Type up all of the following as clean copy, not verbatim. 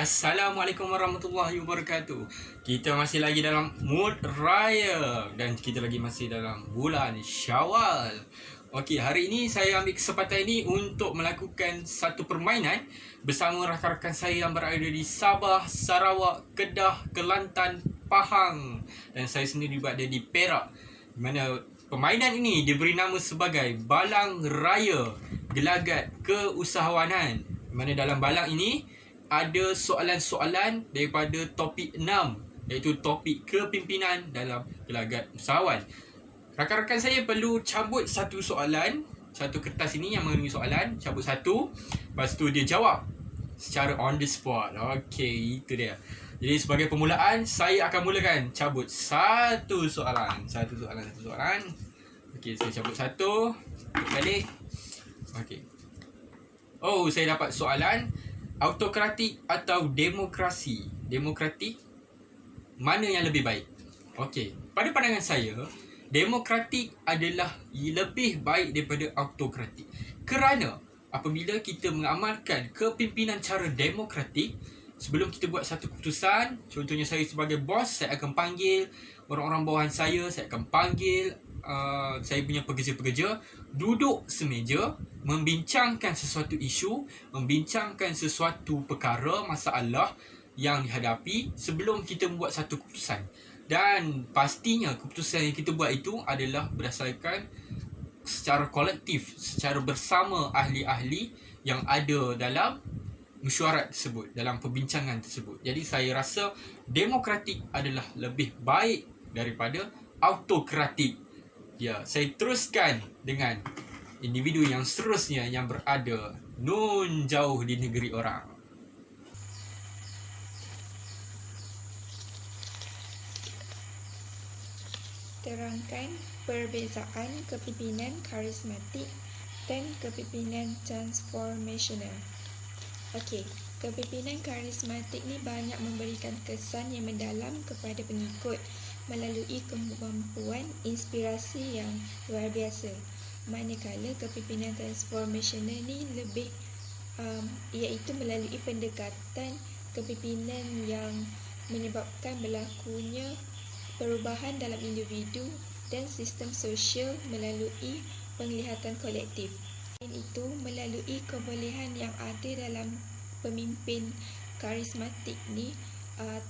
Assalamualaikum warahmatullahi wabarakatuh. Kita masih lagi dalam mood raya dan kita lagi masih dalam bulan Syawal. Okey, hari ini saya ambil kesempatan ini untuk melakukan satu permainan bersama rakan-rakan saya yang berada di Sabah, Sarawak, Kedah, Kelantan, Pahang dan saya sendiri berada di Perak. Di mana permainan ini diberi nama sebagai Balang Raya Gelagat Keusahawanan. Di mana dalam balang ini ada soalan-soalan daripada topik 6, iaitu topik kepimpinan dalam gelagat usahawan. Rakan-rakan saya perlu cabut satu soalan, satu kertas ini yang mengandungi soalan, cabut satu, lepas tu dia jawab secara on the spot. Okey, itu dia. Jadi sebagai permulaan, saya akan mulakan cabut satu soalan. Okey, saya cabut satu, balik. Okey. Oh, saya dapat soalan. Autokratik atau demokrasi? Demokratik mana yang lebih baik? Okey, pada pandangan saya, demokratik adalah lebih baik daripada autokratik. Kerana apabila kita mengamalkan kepimpinan cara demokratik, sebelum kita buat satu keputusan, contohnya saya sebagai bos, saya akan panggil orang-orang bawahan saya akan panggil saya punya pekerja-pekerja duduk semeja, membincangkan sesuatu isu, membincangkan sesuatu perkara, masalah yang dihadapi sebelum kita membuat satu keputusan. Dan pastinya keputusan yang kita buat itu adalah berdasarkan secara kolektif, secara bersama ahli-ahli yang ada dalam mesyuarat tersebut, dalam perbincangan tersebut. Jadi saya rasa demokratik adalah lebih baik daripada autokratik. Ya, saya teruskan dengan individu yang seterusnya yang berada nun jauh di negeri orang. Terangkan perbezaan kepimpinan karismatik dan kepimpinan transformational. Okey, kepimpinan karismatik ni banyak memberikan kesan yang mendalam kepada pengikut melalui kemampuan inspirasi yang luar biasa. Manakala kepimpinan transformational ni lebih iaitu melalui pendekatan kepimpinan yang menyebabkan berlakunya perubahan dalam individu dan sistem sosial melalui penglihatan kolektif. Selain itu, melalui kebolehan yang ada dalam pemimpin karismatik ni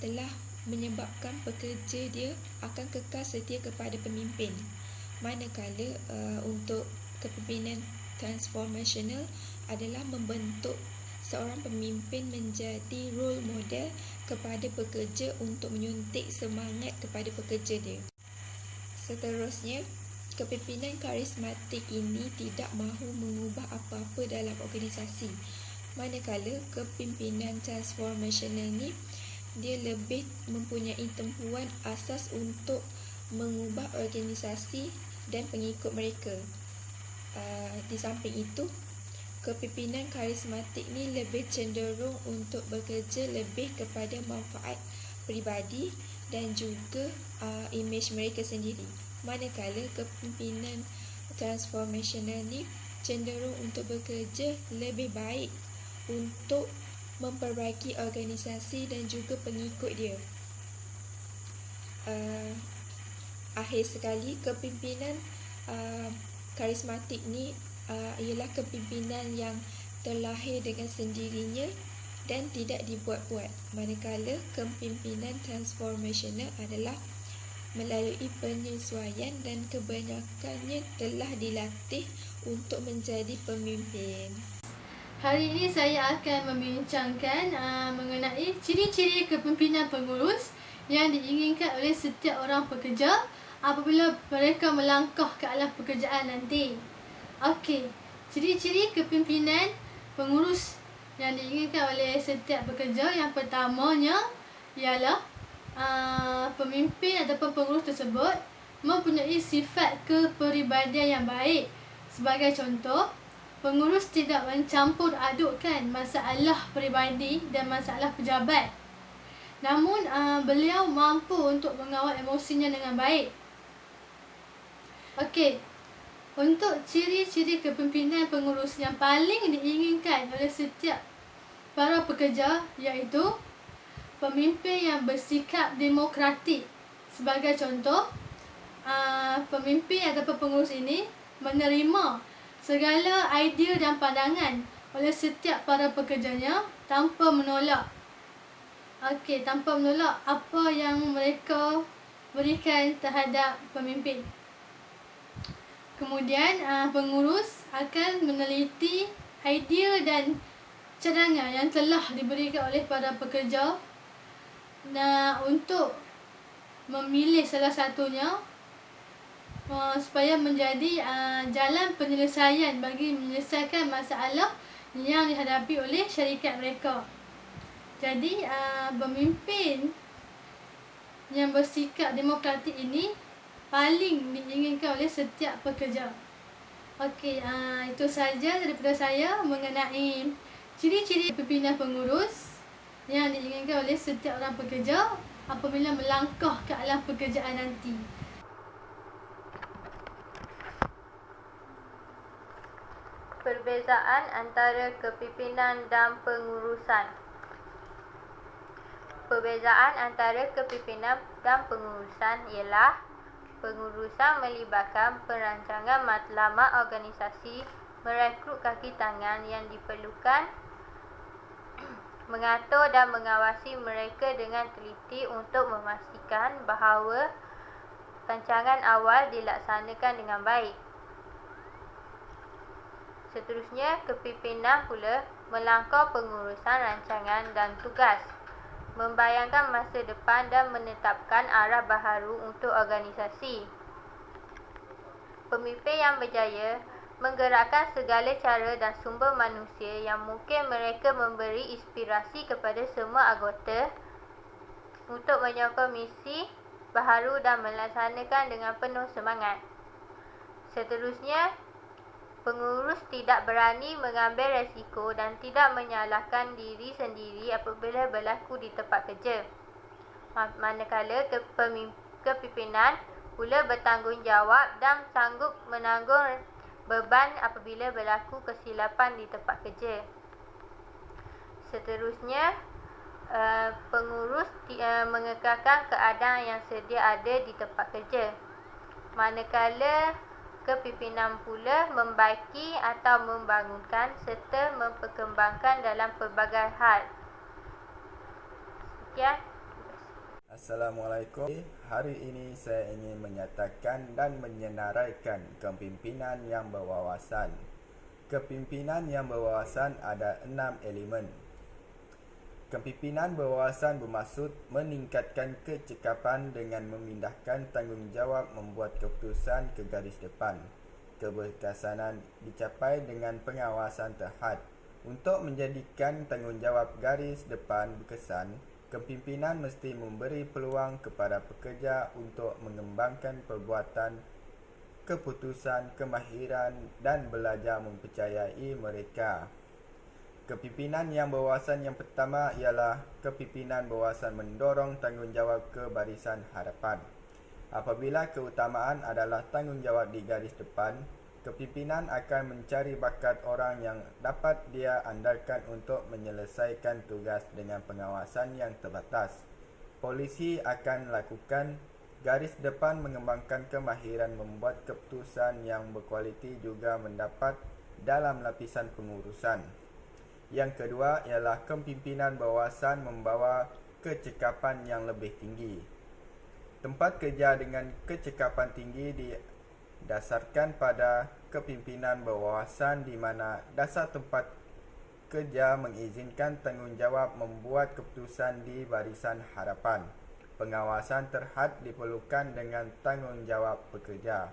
telah menyebabkan pekerja dia akan kekal setia kepada pemimpin. Manakala untuk kepimpinan transformational adalah membentuk seorang pemimpin menjadi role model kepada pekerja untuk menyuntik semangat kepada pekerja dia. Seterusnya, kepimpinan karismatik ini tidak mahu mengubah apa-apa dalam organisasi. Manakala kepimpinan transformational ini dia lebih mempunyai tempuan asas untuk mengubah organisasi dan pengikut mereka. Di samping itu, kepimpinan karismatik ni lebih cenderung untuk bekerja lebih kepada manfaat peribadi dan juga imej mereka sendiri. Manakala kepimpinan transformational ni cenderung untuk bekerja lebih baik untuk memperbaiki organisasi dan juga pengikut dia. Akhir sekali, kepimpinan karismatik ni ialah kepimpinan yang terlahir dengan sendirinya dan tidak dibuat-buat. Manakala kepimpinan transformational adalah melalui penyesuaian dan kebanyakannya telah dilatih untuk menjadi pemimpin. Hari ini saya akan membincangkan mengenai ciri-ciri kepimpinan pengurus yang diinginkan oleh setiap orang pekerja apabila mereka melangkah ke alam pekerjaan nanti. Okey, ciri-ciri kepimpinan pengurus yang diinginkan oleh setiap pekerja, yang pertamanya ialah pemimpin ataupun pengurus tersebut mempunyai sifat kepribadian yang baik. Sebagai contoh, pengurus tidak mencampur adukkan masalah peribadi dan masalah pejabat. Namun, beliau mampu untuk mengawal emosinya dengan baik. Okey, untuk ciri-ciri kepimpinan pengurus yang paling diinginkan oleh setiap para pekerja iaitu pemimpin yang bersikap demokratik. Sebagai contoh, pemimpin ataupun pengurus ini menerima segala idea dan pandangan oleh setiap para pekerjanya tanpa menolak. Tanpa menolak apa yang mereka berikan terhadap pemimpin. Kemudian pengurus akan meneliti idea dan cadangan yang telah diberikan oleh para pekerja untuk memilih salah satunya supaya menjadi jalan penyelesaian bagi menyelesaikan masalah yang dihadapi oleh syarikat mereka. Jadi pemimpin yang bersikap demokratik ini paling diinginkan oleh setiap pekerja. Itu sahaja daripada saya mengenai ciri-ciri pimpinan pengurus yang diinginkan oleh setiap orang pekerja apabila melangkah ke alam pekerjaan nanti. Perbezaan antara kepimpinan dan pengurusan. Perbezaan antara kepimpinan dan pengurusan ialah pengurusan melibatkan perancangan matlamat organisasi, merekrut kaki tangan yang diperlukan, mengatur dan mengawasi mereka dengan teliti untuk memastikan bahawa rancangan awal dilaksanakan dengan baik. Seterusnya, kepimpinan pula melangkah pengurusan rancangan dan tugas, membayangkan masa depan dan menetapkan arah baharu untuk organisasi. Pemimpin yang berjaya menggerakkan segala cara dan sumber manusia yang mungkin mereka memberi inspirasi kepada semua anggota untuk menyokong misi baharu dan melaksanakan dengan penuh semangat. Seterusnya, pengurus tidak berani mengambil resiko dan tidak menyalahkan diri sendiri apabila berlaku di tempat kerja. Manakala kepimpinan pula bertanggungjawab dan sanggup menanggung beban apabila berlaku kesilapan di tempat kerja. Seterusnya, pengurus mengekalkan keadaan yang sedia ada di tempat kerja. Manakala kepimpinan pula membaiki atau membangunkan serta memperkembangkan dalam pelbagai hal. Sekian. Assalamualaikum. Hari ini saya ingin menyatakan dan menyenaraikan kepimpinan yang berwawasan. Kepimpinan yang berwawasan ada 6 elemen. Kepimpinan berwawasan bermaksud meningkatkan kecekapan dengan memindahkan tanggungjawab membuat keputusan ke garis depan. Keberkesanan dicapai dengan pengawasan terhad. Untuk menjadikan tanggungjawab garis depan berkesan, kepimpinan mesti memberi peluang kepada pekerja untuk mengembangkan perbuatan, keputusan, kemahiran dan belajar mempercayai mereka. Kepimpinan yang berwawasan yang pertama ialah kepimpinan berwawasan mendorong tanggungjawab ke barisan hadapan. Apabila keutamaan adalah tanggungjawab di garis depan, kepimpinan akan mencari bakat orang yang dapat dia andalkan untuk menyelesaikan tugas dengan pengawasan yang terbatas. Polisi akan lakukan garis depan mengembangkan kemahiran membuat keputusan yang berkualiti juga mendapat dalam lapisan pengurusan. Yang kedua ialah kepimpinan berwawasan membawa kecekapan yang lebih tinggi. Tempat kerja dengan kecekapan tinggi didasarkan pada kepimpinan berwawasan di mana dasar tempat kerja mengizinkan tanggungjawab membuat keputusan di barisan hadapan. Pengawasan terhad diperlukan dengan tanggungjawab pekerja.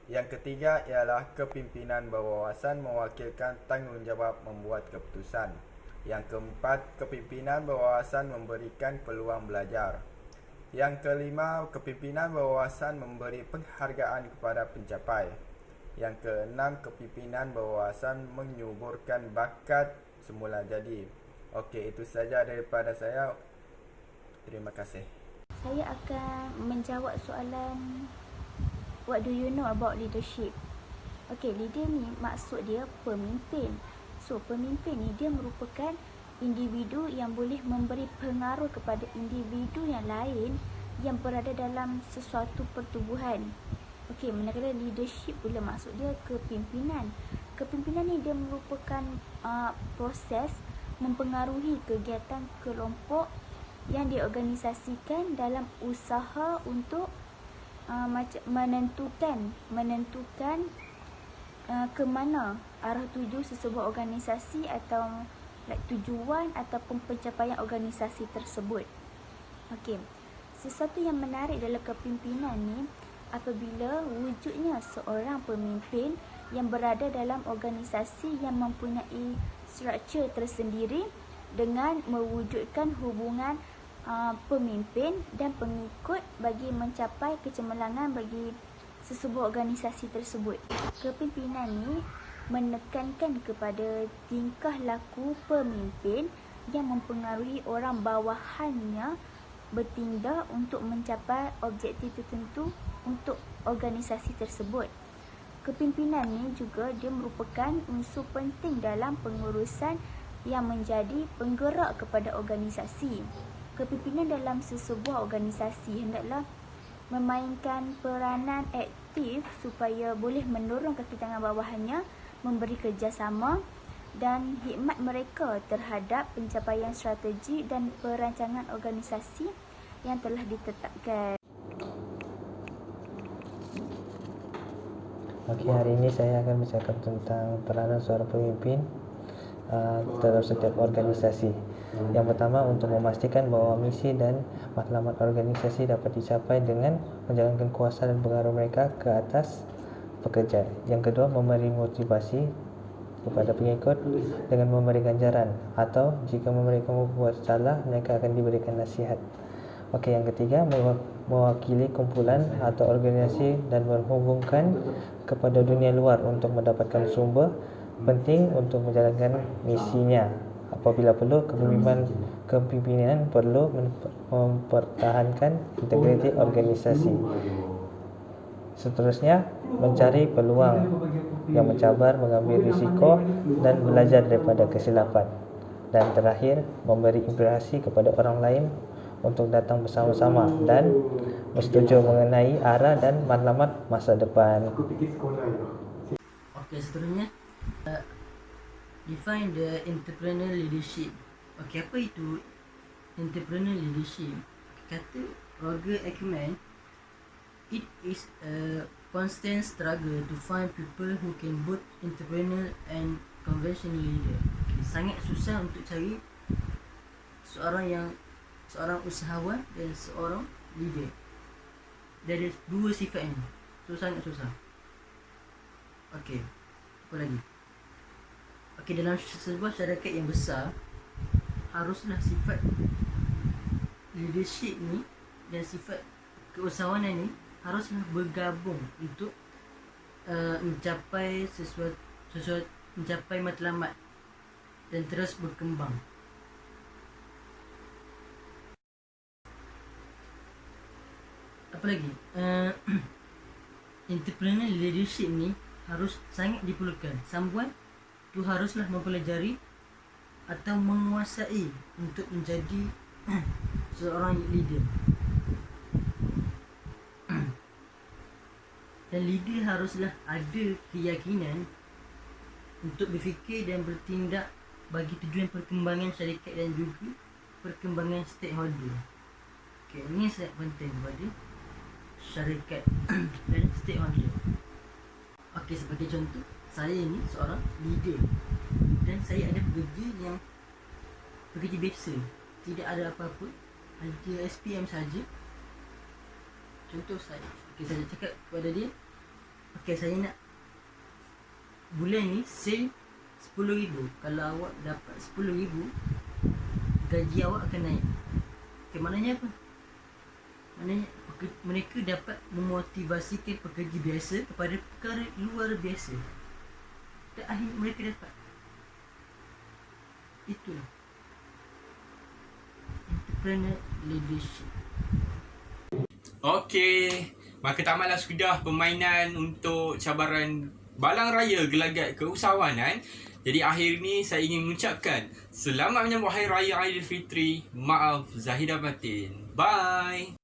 Yang ketiga ialah kepimpinan berwawasan mewakilkan tanggungjawab membuat keputusan. Yang keempat, kepimpinan berwawasan memberikan peluang belajar. Yang kelima, kepimpinan berwawasan memberi penghargaan kepada pencapai. Yang keenam, kepimpinan berwawasan menyuburkan bakat semula jadi. Okey, itu saja daripada saya. Terima kasih. Saya akan menjawab soalan what do you know about leadership? Okey, leader ni maksud dia pemimpin. So, pemimpin ni dia merupakan individu yang boleh memberi pengaruh kepada individu yang lain yang berada dalam sesuatu pertubuhan. Okey, manakala leadership pula maksud dia kepimpinan. Kepimpinan ni dia merupakan proses mempengaruhi kegiatan kelompok yang diorganisasikan dalam usaha untuk menentukan ke mana arah tuju sesebuah organisasi atau tujuan ataupun pencapaian organisasi tersebut. Okey. Sesuatu yang menarik dalam kepimpinan ni apabila wujudnya seorang pemimpin yang berada dalam organisasi yang mempunyai struktur tersendiri dengan mewujudkan hubungan pemimpin dan pengikut bagi mencapai kecemerlangan bagi sesebuah organisasi tersebut. Kepimpinan ni menekankan kepada tingkah laku pemimpin yang mempengaruhi orang bawahannya bertindak untuk mencapai objektif tertentu untuk organisasi tersebut. Kepimpinan ni juga dia merupakan unsur penting dalam pengurusan yang menjadi penggerak kepada organisasi. Kepimpinan dalam sesebuah organisasi hendaklah memainkan peranan aktif supaya boleh mendorong kaki tangan bawahannya memberi kerjasama dan khidmat mereka terhadap pencapaian strategi dan perancangan organisasi yang telah ditetapkan. Okey, hari ini saya akan bercakap tentang peranan seorang pemimpin dalam setiap organisasi. Yang pertama, untuk memastikan bahawa misi dan matlamat organisasi dapat dicapai dengan menjalankan kuasa dan pengaruh mereka ke atas pekerja. Yang kedua, memberi motivasi kepada pengikut dengan memberi ganjaran, atau jika mereka membuat salah, mereka akan diberikan nasihat. Okey, yang ketiga, mewakili kumpulan atau organisasi dan menghubungkan kepada dunia luar untuk mendapatkan sumber penting untuk menjalankan misinya. Apabila perlu, kepimpinan perlu mempertahankan integriti organisasi. Seterusnya, mencari peluang yang mencabar, mengambil risiko dan belajar daripada kesilapan. Dan terakhir, memberi inspirasi kepada orang lain untuk datang bersama-sama dan bersetuju mengenai arah dan matlamat masa depan. Okey, seterusnya define the entrepreneurial leadership. Okey, apa itu entrepreneurial leadership? Kata Roger Acumen, it is a constant struggle to find people who can both entrepreneurial and conventional leader. Okay, sangat susah untuk cari seorang usahawan dan seorang leader. Dari dua sifat ini. So sangat susah. Okey, apa lagi? Okey, dalam sebuah syarikat yang besar, haruslah sifat leadership ni dan sifat keusahawanan ni haruslah bergabung untuk mencapai mencapai matlamat dan terus berkembang. Apa lagi? Entrepreneurial leadership ni harus sangat diperlukan. Someone tu haruslah mempelajari atau menguasai untuk menjadi seorang leader. Dan leader haruslah ada keyakinan untuk berfikir dan bertindak bagi tujuan perkembangan syarikat dan juga perkembangan stakeholder. Okay, ini sangat penting kepada syarikat dan stakeholder. Okey, sebagai contoh, saya ni seorang leader dan saya ada pekerja yang pekerja biasa, tidak ada apa-apa, ada SPM saja. Contoh saya, okey, saya cakap kepada dia, okey, saya nak bulan ni sale 10,000. Kalau awak dapat 10,000, gaji awak akan naik. Okey, maknanya apa? Maknanya mereka dapat memotivasikan pekerja biasa kepada perkara luar biasa. Dan akhirnya mereka dapat. Itulah entrepreneur leadership. Okey, maka tamatlah sudah permainan untuk cabaran Balang Raya Gelagat Keusahawanan. Jadi akhir ni saya ingin mengucapkan selamat menyambut Hari Raya Aidilfitri. Maaf Zahida batin. Bye.